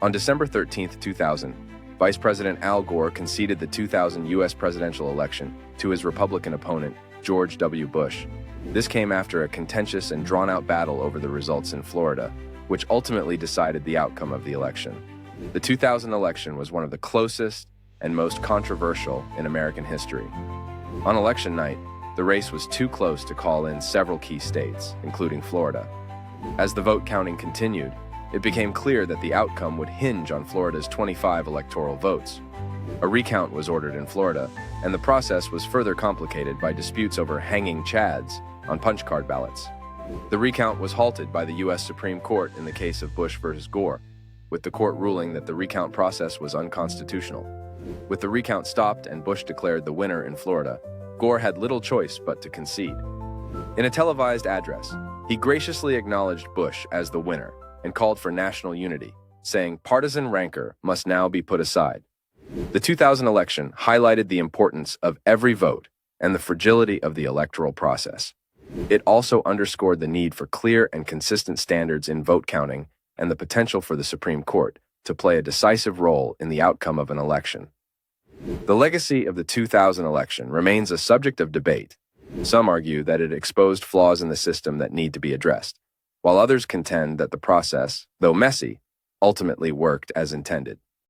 On December 13, 2000, Vice President Al Gore conceded the 2000 U.S. presidential election to his Republican opponent, George W. Bush. This came after a contentious and drawn-out battle over the results in Florida, which ultimately decided the outcome of the election. The 2000 election was one of the closest and most controversial in American history. On election night, the race was too close to call in several key states, including Florida. As the vote counting continued, it became clear that the outcome would hinge on Florida's 25 electoral votes. A recount was ordered in Florida, and the process was further complicated by disputes over hanging chads on punch card ballots. The recount was halted by the U.S. Supreme Court in the case of Bush versus Gore, with the court ruling that the recount process was unconstitutional. With the recount stopped and Bush declared the winner in Florida, Gore had little choice but to concede. In a televised address, he graciously acknowledged Bush as the winner and called for national unity, saying partisan rancor must now be put aside. The 2000 election highlighted the importance of every vote and the fragility of the electoral process. It also underscored the need for clear and consistent standards in vote counting and the potential for the Supreme Court to play a decisive role in the outcome of an election. The legacy of the 2000 election remains a subject of debate. Some argue that it exposed flaws in the system that need to be addressed, while others contend that the process, though messy, ultimately worked as intended.